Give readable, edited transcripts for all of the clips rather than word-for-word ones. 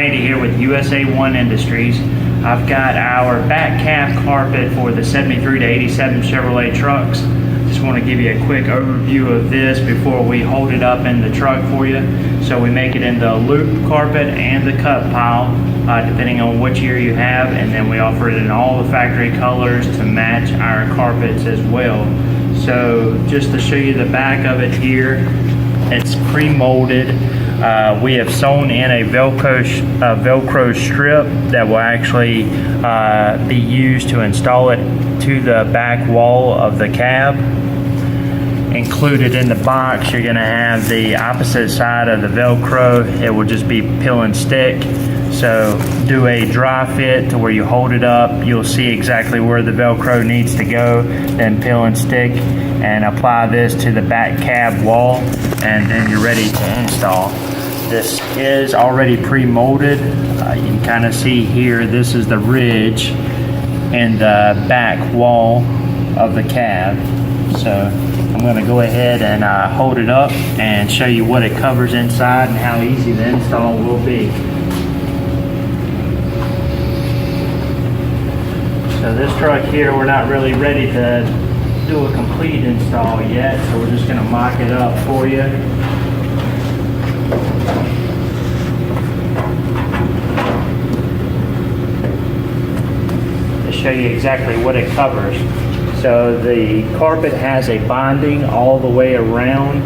Randy here with USA1 Industries. I've got our back cab carpet for the 73 to 87 Chevrolet trucks. Just want to give you a quick overview of this before we hold it up in the truck for you. So we make it in the loop carpet and the Cutpile, depending on which year you have, and then we offer it in all the factory colors to match our carpets as well. So just to show you the back of it here, it's pre-molded. We have sewn in a velcro strip that will actually be used to install it to the back wall of the cab. Included in the box, you're going to have the opposite side of the velcro. It will just be peel and stick. So do a dry fit to where you hold it up, you'll see exactly where the velcro needs to go, then peel and stick and apply this to the back cab wall, and then you're ready to install. This is already pre-molded. You can kind of see here, this is the ridge and the back wall of the cab. So I'm going to go ahead and hold it up and show you what it covers inside and how easy the install will be. So this truck here, we're not really ready to do a complete install yet, so we're just going to mock it up for you. To show you exactly what it covers. So the carpet has a bonding all the way around,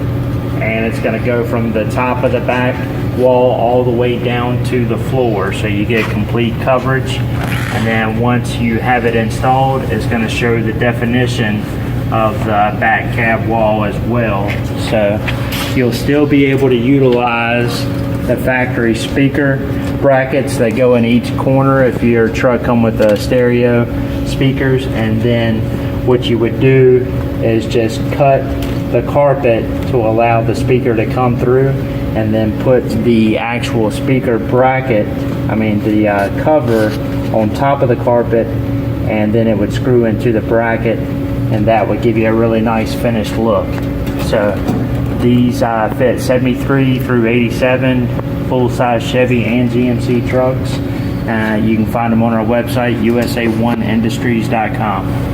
and it's going to go from the top of the back wall all the way down to the floor, so you get complete coverage. And then once you have it installed, it's going to show the definition of the back cab wall as well. So you'll still be able to utilize the factory speaker brackets that go in each corner if your truck comes with the stereo speakers. And then what you would do is just cut the carpet to allow the speaker to come through, and then put the actual speaker bracket, the cover on top of the carpet, and then it would screw into the bracket, and that would give you a really nice finished look. So these fit 73 through 87 full-size Chevy and GMC trucks. You can find them on our website, USA1industries.com.